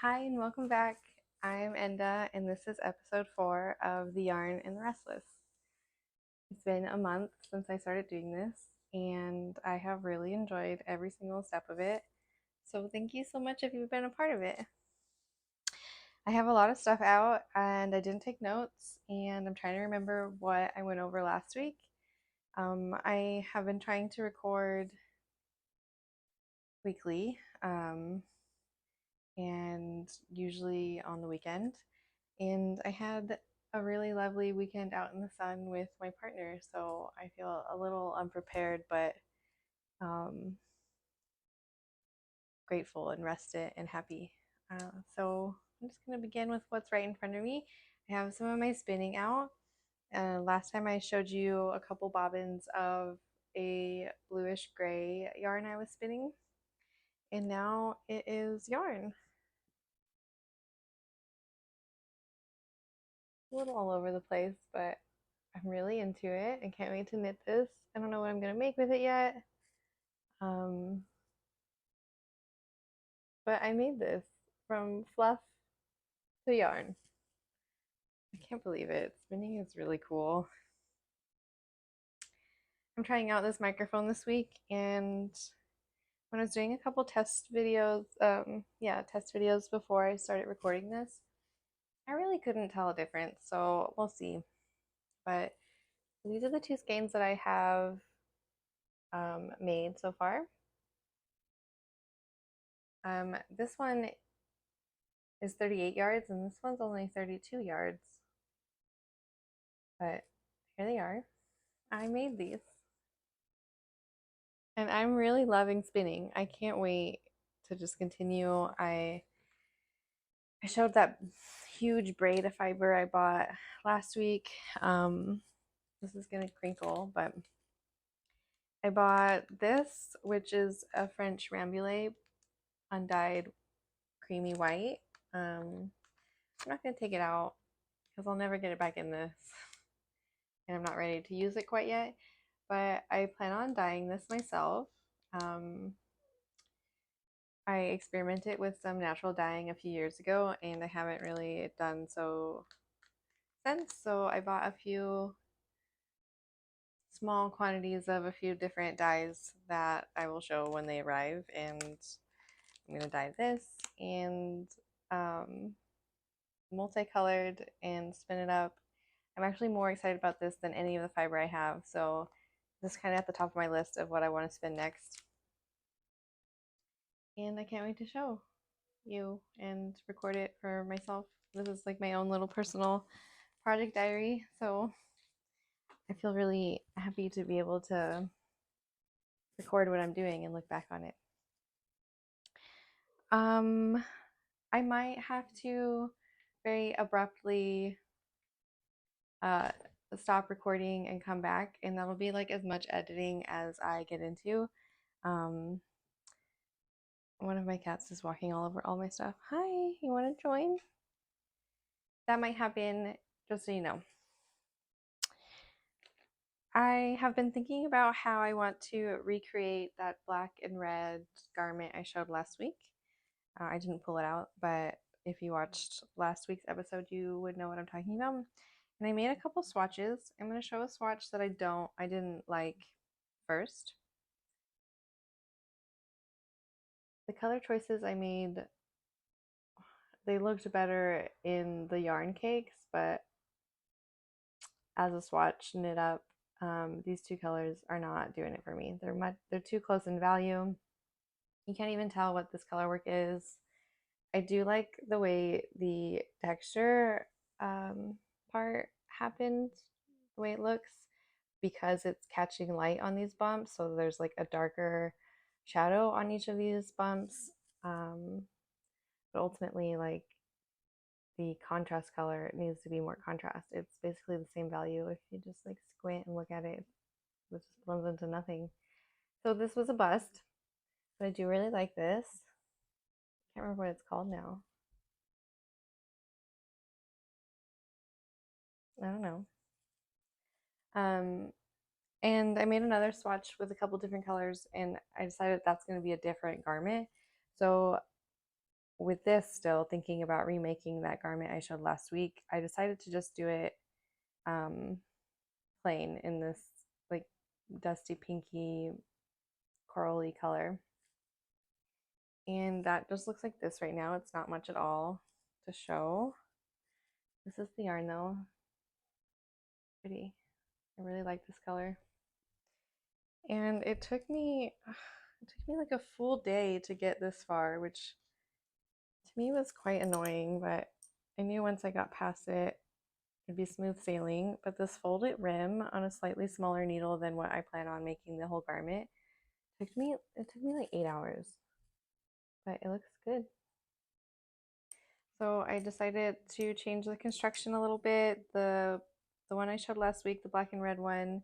Hi and welcome back. I'm Enda and this is episode 4 of The Yarn and the Restless. It's been a month since I started doing this and I have really enjoyed every single step of it. So thank you so much if you've been a part of it. I have a lot of stuff out and I didn't take notes and I'm trying to remember what I went over last week. I have been trying to record weekly and usually on the weekend. And I had a really lovely weekend out in the sun with my partner, so I feel a little unprepared, but um, grateful and rested and happy. So I'm just going to begin with what's right in front of me. I have some of my spinning out. Last time I showed you a couple bobbins of a bluish gray yarn I was spinning, and now it is yarn. A little all over the place, but I'm really into it and can't wait to knit this. I don't know what I'm going to make with it yet. Um, but I made this from fluff to yarn. I can't believe it. Spinning is really cool. I'm trying out this microphone this week, and when I was doing a couple test videos, test videos before I started recording this, I really couldn't tell a difference, so we'll see. But these are the two skeins that I have made so far. This one is 38 yards, and this one's only 32 yards. But here they are. I made these. And I'm really loving spinning. I can't wait to just continue. I showed that huge braid of fiber I bought last week. This is gonna crinkle, but I bought this, which is a French rambouillet undyed creamy white. I'm not gonna take it out because I'll never get it back in this, and I'm not ready to use it quite yet. But I plan on dyeing this myself. I experimented with some natural dyeing a few years ago and I haven't really done so since. So I bought a few small quantities of a few different dyes that I will show when they arrive. And I'm going to dye this and multicolored and spin it up. I'm actually more excited about this than any of the fiber I have. So this is kind of at the top of my list of what I want to spin next. And I can't wait to show you and record it for myself. This is like my own little personal project diary, so I feel really happy to be able to record what I'm doing and look back on it. I might have to very abruptly stop recording and come back, and that'll be like as much editing as I get into. One of my cats is walking all over all my stuff. Hi, you want to join? That might happen, just so you know. I have been thinking about how I want to recreate that black and red garment I showed last week. I didn't pull it out, but if you watched last week's episode, you would know what I'm talking about. And I made a couple swatches. I'm going to show a swatch that I didn't like first. The color choices I made, they looked better in the yarn cakes, but as a swatch knit up, these two colors are not doing it for me. They're too close in value. You can't even tell what this color work is. I do like the way the texture part happened, the way it looks, because it's catching light on these bumps. So there's like a darker shadow on each of these bumps. But ultimately, like the contrast color needs to be more contrast. It's basically the same value if you just like squint and look at it. It just blends into nothing. So this was a bust, but I do really like this. Can't remember what it's called now. I don't know. And I made another swatch with a couple different colors, and I decided that's going to be a different garment. So with this, still thinking about remaking that garment I showed last week, I decided to just do it plain in this like dusty pinky corally color. And that just looks like this right now. It's not much at all to show. This is the yarn though. Pretty. I really like this color. And it took me like a full day to get this far, which to me was quite annoying, but I knew once I got past it, it'd be smooth sailing. But this folded rim on a slightly smaller needle than what I plan on making the whole garment took me like 8 hours, but it looks good. So I decided to change the construction a little bit. The one I showed last week, the black and red one,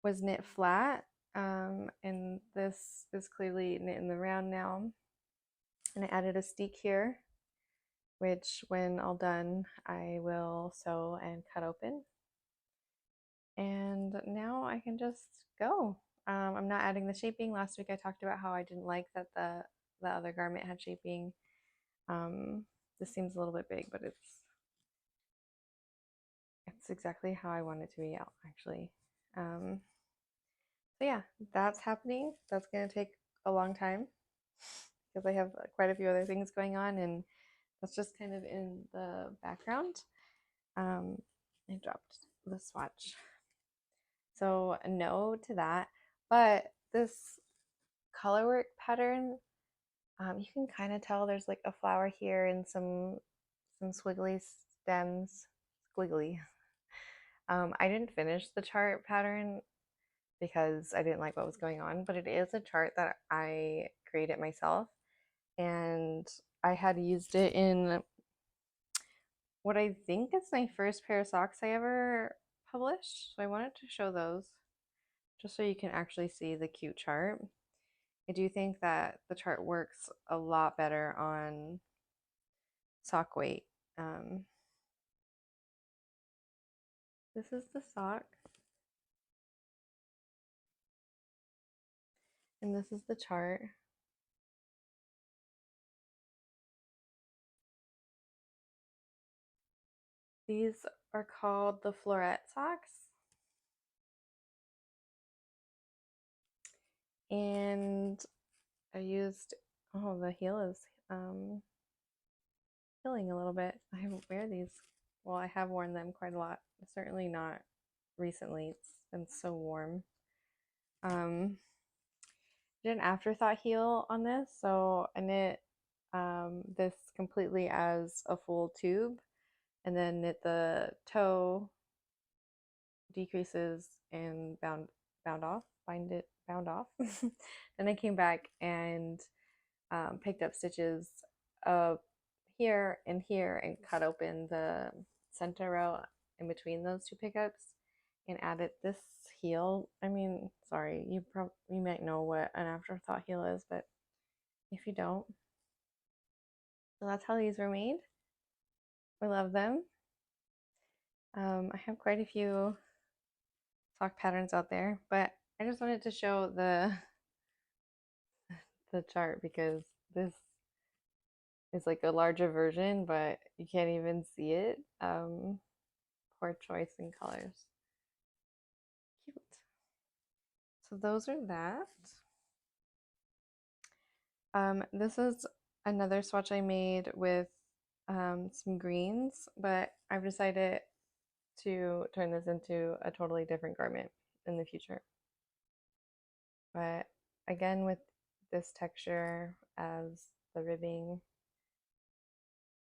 was knit flat, and this is clearly knit in the round now. And I added a steek here, which when all done, I will sew and cut open. And now I can just go. I'm not adding the shaping. Last week I talked about how I didn't like that the other garment had shaping. This seems a little bit big, but it's exactly how I want it to be out, actually. So yeah, that's happening. That's gonna take a long time because I have quite a few other things going on, and that's just kind of in the background. I dropped the swatch. So no to that, but this colorwork pattern, you can kind of tell there's like a flower here and some squiggly stems, squiggly. I didn't finish the chart pattern because I didn't like what was going on, but it is a chart that I created myself, and I had used it in what I think is my first pair of socks I ever published. So I wanted to show those just so you can actually see the cute chart. I do think that the chart works a lot better on sock weight. This is the sock, and this is the chart. These are called the Floret Socks. And I used, oh, the heel is healing a little bit. I wear these, well, I have worn them quite a lot. Certainly not recently. It's been so warm. Did an afterthought heel on this, so I knit this completely as a full tube, and then knit the toe decreases and bound off, bound off. Then I came back and picked up stitches of here and here and cut open the center row in between those two pickups and added this heel. I mean, sorry, you might know what an afterthought heel is, but if you don't, so that's how these were made. I love them. I have quite a few sock patterns out there, but I just wanted to show the chart because this is like a larger version, but you can't even see it. Poor choice in colors. Cute. So those are that. This is another swatch I made with some greens, but I've decided to turn this into a totally different garment in the future. But again, with this texture as the ribbing,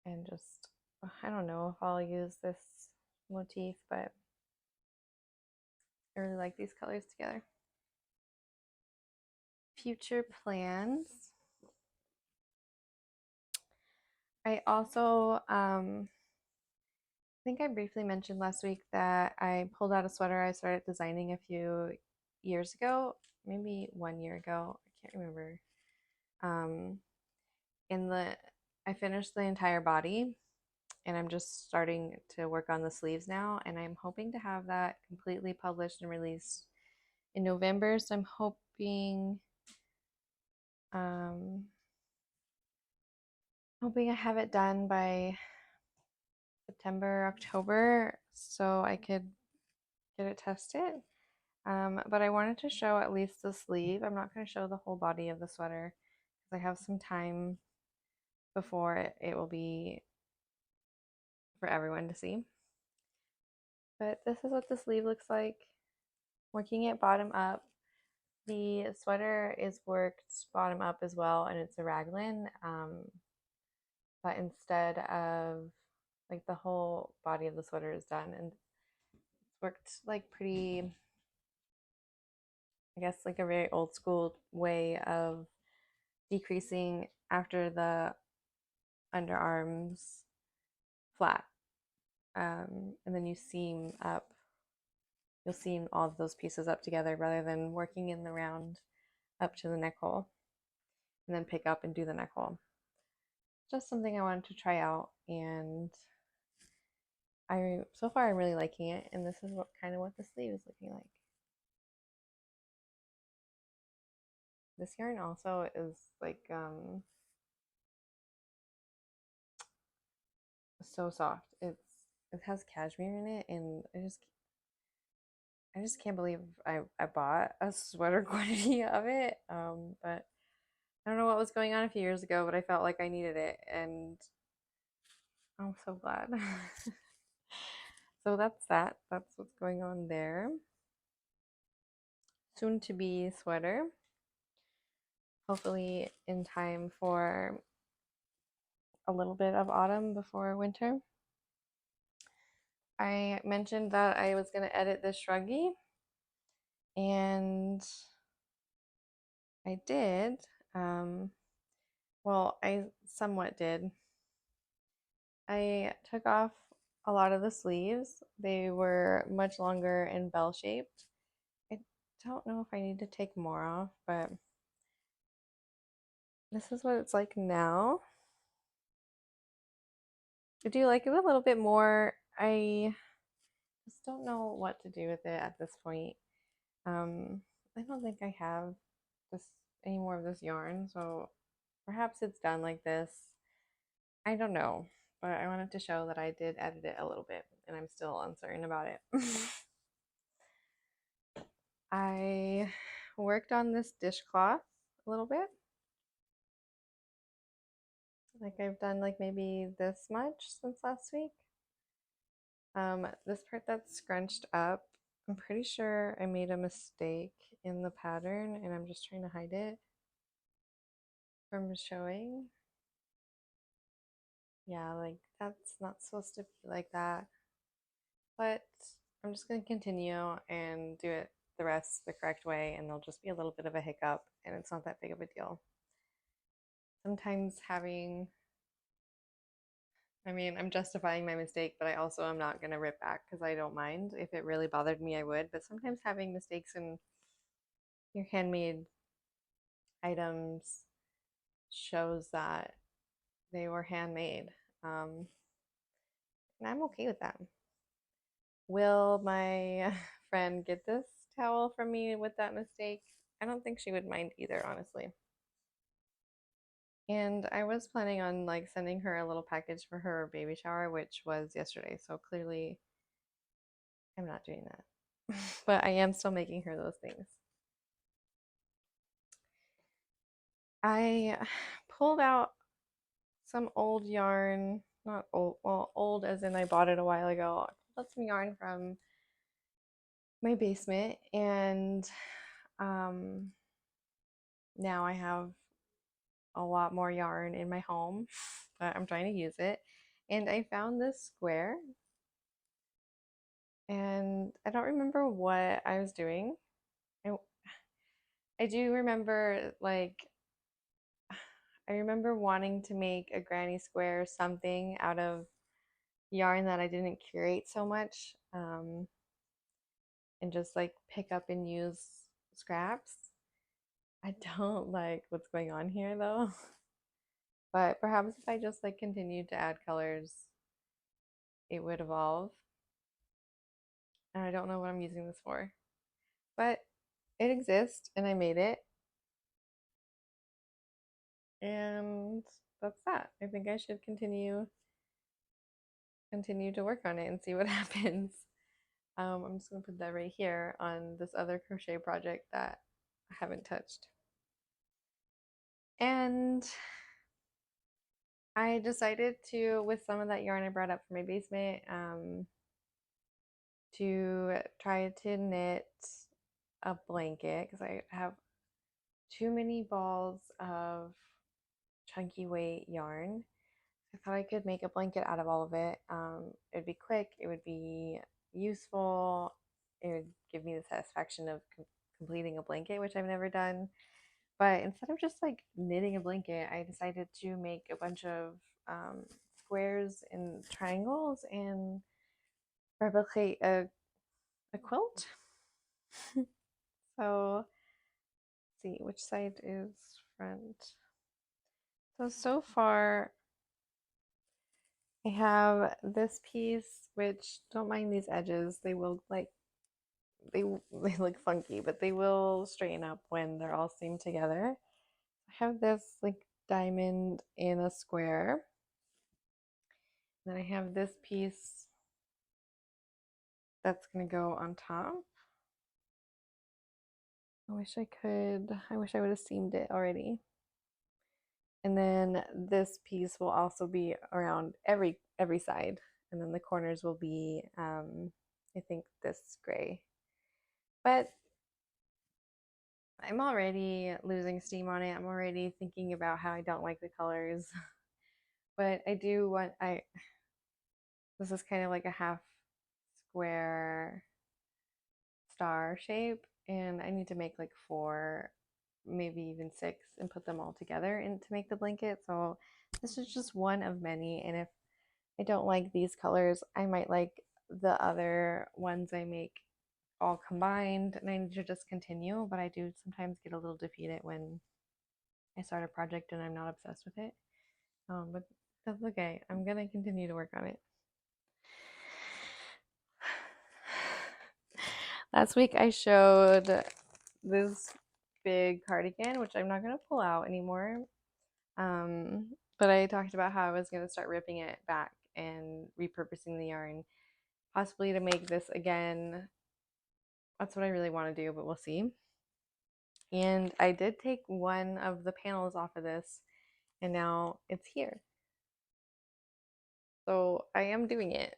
and just, I don't know if I'll use this motif, but I really like these colors together. Future plans. I also, I think I briefly mentioned last week that I pulled out a sweater I started designing a few years ago, maybe 1 year ago. I can't remember. I finished the entire body, and I'm just starting to work on the sleeves now, and I'm hoping to have that completely published and released in November. So I'm hoping hoping I have it done by September, October, so I could get it tested. But I wanted to show at least the sleeve. I'm not going to show the whole body of the sweater because I have some time before it will be for everyone to see. But this is what the sleeve looks like. Working it bottom up. The sweater is worked bottom up as well, and it's a raglan. But instead of like the whole body of the sweater is done, and it's worked like pretty, I guess, like a very old school way of decreasing after the underarms flat. And then you seam up, you'll seam all of those pieces up together rather than working in the round up to the neck hole and then pick up and do the neck hole. Just something I wanted to try out, and so far I'm really liking it, and this is what the sleeve is looking like. This yarn also is like so soft. It has cashmere in it, and I just can't believe I bought a sweater quantity of it. But I don't know what was going on a few years ago, but I felt like I needed it, and I'm so glad. So that's that. That's what's going on there. Soon to be sweater. Hopefully in time for a little bit of autumn before winter. I mentioned that I was going to edit this shruggy, and I did. Well, I somewhat did. I took off a lot of the sleeves. They were much longer and bell shaped. I don't know if I need to take more off, but this is what it's like now. I do like it a little bit more. I just don't know what to do with it at this point. I don't think I have this any more of this yarn, so perhaps it's done like this. I don't know, but I wanted to show that I did edit it a little bit, and I'm still uncertain about it. I worked on this dishcloth a little bit. Like I've done like maybe this much since last week. This part that's scrunched up, I'm pretty sure I made a mistake in the pattern, and I'm just trying to hide it from showing. Yeah, like that's not supposed to be like that. But I'm just going to continue and do it the rest the correct way, and there'll just be a little bit of a hiccup, and it's not that big of a deal. Sometimes I'm justifying my mistake, but I also am not going to rip back because I don't mind. If it really bothered me, I would. But sometimes having mistakes in your handmade items shows that they were handmade. And I'm okay with that. Will my friend get this towel from me with that mistake? I don't think she would mind either, honestly. And I was planning on like sending her a little package for her baby shower, which was yesterday. So clearly I'm not doing that. But I am still making her those things. I pulled out some old yarn, not old, well, old as in I bought it a while ago. I pulled out some yarn from my basement, and um, now I have a lot more yarn in my home, but I'm trying to use it. And I found this square, and I don't remember what I was doing. I, I do remember, like, I remember wanting to make a granny square something out of yarn that I didn't curate so much, and just like pick up and use scraps. I don't like what's going on here though. But perhaps if I just like continued to add colors, it would evolve. And I don't know what I'm using this for. But it exists and I made it. And that's that. I think I should continue to work on it and see what happens. I'm just gonna put that right here on this other crochet project that I haven't touched. And I decided to, with some of that yarn I brought up for my basement, to try to knit a blanket because I have too many balls of chunky weight yarn. I thought I could make a blanket out of all of it. It'd be quick, it would be useful, it would give me the satisfaction of completing a blanket, which I've never done. But instead of just like knitting a blanket, I decided to make a bunch of squares and triangles and replicate a quilt. So, let's see which side is front. So far, I have this piece, which don't mind these edges. They will they they look funky, but they will straighten up when they're all seamed together. I have this like diamond in a square. Then I have this piece that's gonna go on top. I wish I could. I wish I would have seamed it already. And then this piece will also be around every side, and then the corners will be I think this gray. But I'm already losing steam on it. I'm already thinking about how I don't like the colors. But I do want this is kind of like a half square star shape, and I need to make like 4, maybe even 6, and put them all together and to make the blanket. So this is just one of many, and if I don't like these colors, I might like the other ones I make all combined, and I need to just continue. But I do sometimes get a little defeated when I start a project and I'm not obsessed with it. But that's okay. I'm gonna continue to work on it. Last week I showed this big cardigan, which I'm not gonna pull out anymore. But I talked about how I was gonna start ripping it back and repurposing the yarn, possibly to make this again. That's what I really want to do, but we'll see. And I did take one of the panels off of this, and now it's here. So I am doing it.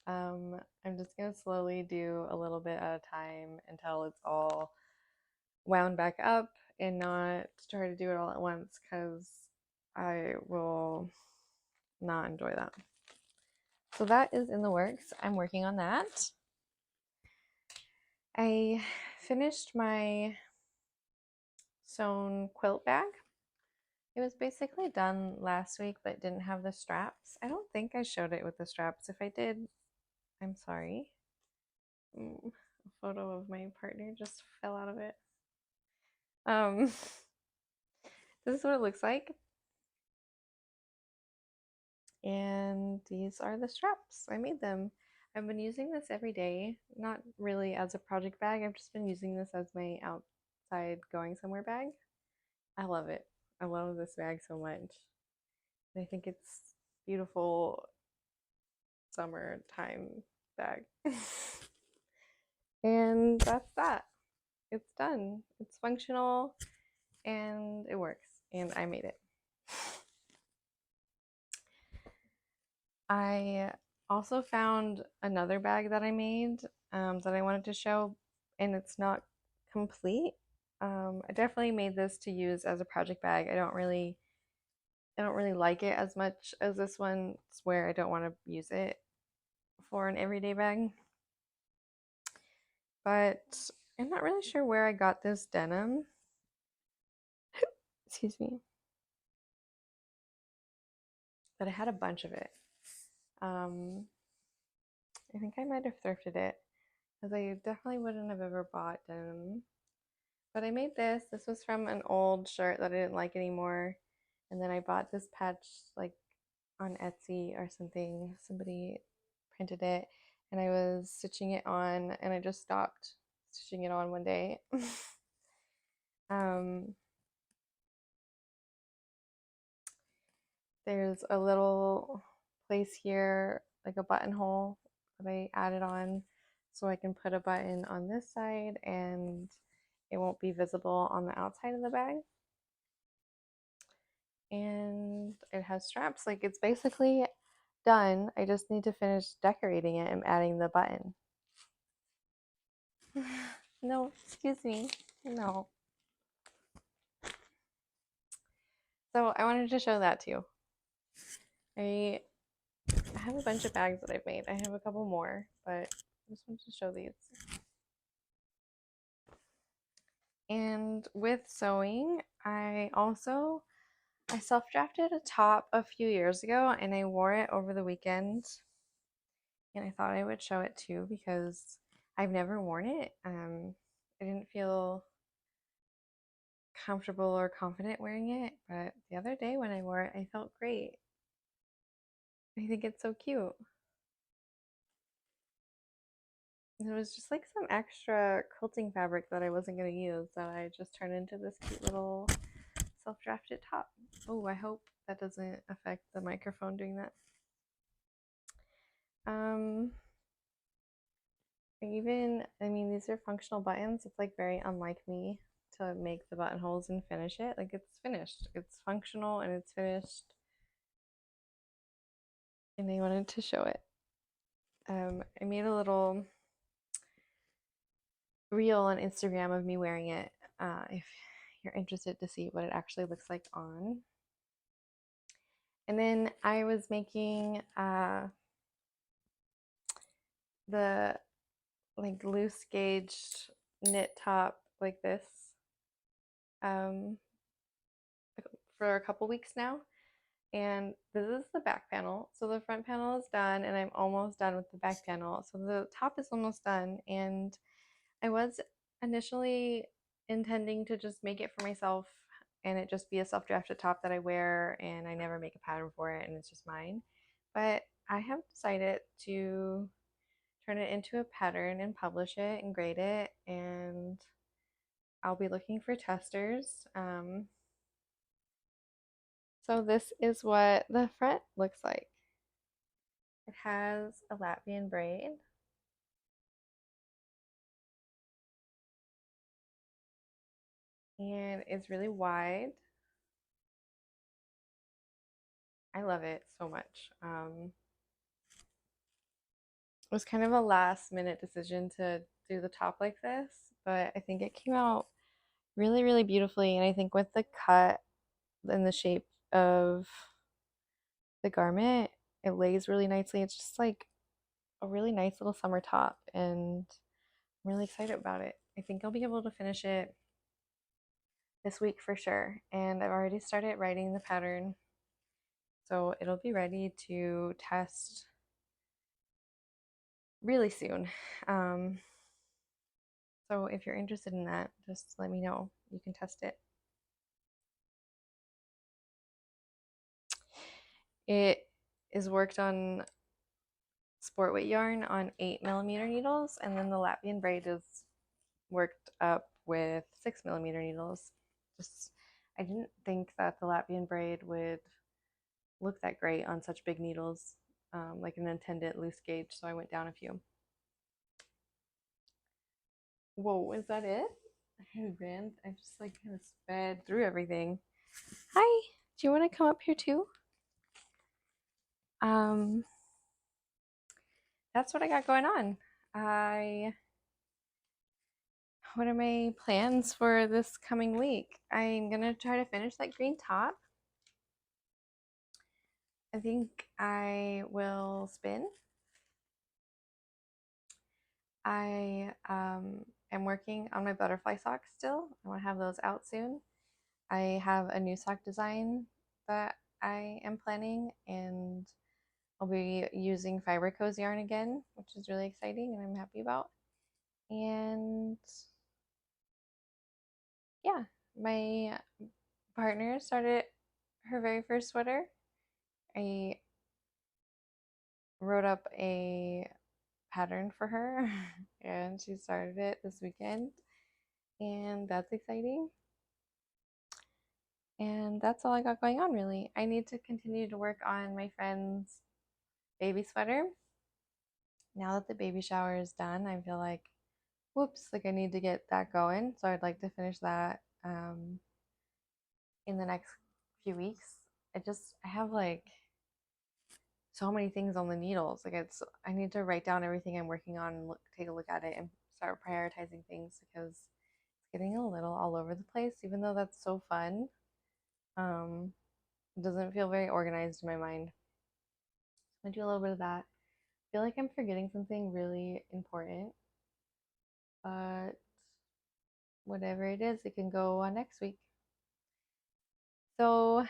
I'm just gonna slowly do a little bit at a time until it's all wound back up and not try to do it all at once because I will not enjoy that. So that is in the works. I'm working on that. I finished my sewn quilt bag. It was basically done last week but didn't have the straps. I don't think I showed it with the straps. If I did, I'm sorry. A photo of my partner just fell out of it. This is what it looks like. And these are the straps. I made them. I've been using this every day, not really as a project bag. I've just been using this as my outside going somewhere bag. I love it. I love this bag so much. I think it's beautiful summertime bag. And that's that. It's done. It's functional and it works. And I made it. I also found another bag that I made that I wanted to show, and it's not complete. I definitely made this to use as a project bag. I don't really like it as much as this one. It's where I don't want to use it for an everyday bag. But I'm not really sure where I got this denim. Excuse me. But I had a bunch of it. I think I might have thrifted it because I definitely wouldn't have ever bought denim. But I made this. This was from an old shirt that I didn't like anymore. And then I bought this patch like on Etsy or something. Somebody printed it and I was stitching it on and I just stopped stitching it on one day. There's a little place here, like a buttonhole that I added on so I can put a button on this side and it won't be visible on the outside of the bag. And it has straps. Like it's basically done. I just need to finish decorating it and adding the button. No, excuse me. No. So I wanted to show that to you. I have a bunch of bags that I've made. I have a couple more, but I just wanted to show these. And with sewing, I self-drafted a top a few years ago and I wore it over the weekend. And I thought I would show it too because I've never worn it. I didn't feel comfortable or confident wearing it, but the other day when I wore it, I felt great. I think it's so cute. It was just like some extra quilting fabric that I wasn't going to use that I just turned into this cute little self-drafted top. Oh, I hope that doesn't affect the microphone doing that. I mean, these are functional buttons. It's like very unlike me to make the buttonholes and finish it. Like it's finished. It's functional and it's finished. And I wanted to show it. I made a little reel on Instagram of me wearing it. If you're interested to see what it actually looks like on. And then I was making the like loose gauged knit top like this for a couple weeks now. And this is the back panel. So the front panel is done and I'm almost done with the back panel. So the top is almost done. And I was initially intending to just make it for myself and it just be a self-drafted top that I wear and I never make a pattern for it and it's just mine. But I have decided to turn it into a pattern and publish it and grade it, and I'll be looking for testers. So this is what the front looks like. It has a Latvian braid. And it's really wide. I love it so much. It was kind of a last minute decision to do the top like this, but I think it came out really, really beautifully. And I think with the cut and the shape of the garment, it lays really nicely. It's just like a really nice little summer top, and I'm really excited about it. I think I'll be able to finish it this week for sure. And I've already started writing the pattern, so it'll be ready to test really soon. So if you're interested in that, just let me know. You can test it. It is worked on sport weight yarn on 8mm needles, and then the Latvian braid is worked up with 6mm needles. Just I didn't think that the Latvian braid would look that great on such big needles, like an intended loose gauge, so I went down a few. Whoa, is that it? I just like kind of sped through everything. Hi, do you want to come up here too? That's what I got going on. What are my plans for this coming week? I'm gonna try to finish that green top. I think I will spin. I am working on my butterfly socks still. I want to have those out soon. I have a new sock design that I am planning, and I'll be using Fiber Co's yarn again, which is really exciting and I'm happy about. And yeah, my partner started her very first sweater. I wrote up a pattern for her and she started it this weekend, and that's exciting. And that's all I got going on, really. I need to continue to work on my friend's baby sweater. Now that the baby shower is done, I feel like, whoops, like I need to get that going. So I'd like to finish that in the next few weeks. I have like so many things on the needles. I need to write down everything I'm working on and take a look at it and start prioritizing things because it's getting a little all over the place, even though that's so fun. Um, it doesn't feel very organized in my mind. I do a little bit of that. I feel like I'm forgetting something really important, but whatever it is, it can go on next week. So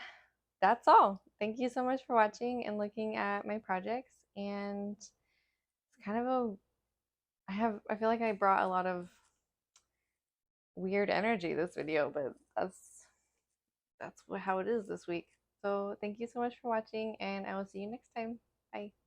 that's all. Thank you so much for watching and looking at my projects. And it's kind of a I feel like I brought a lot of weird energy this video, but that's how it is this week. So thank you so much for watching, and I will see you next time. Bye.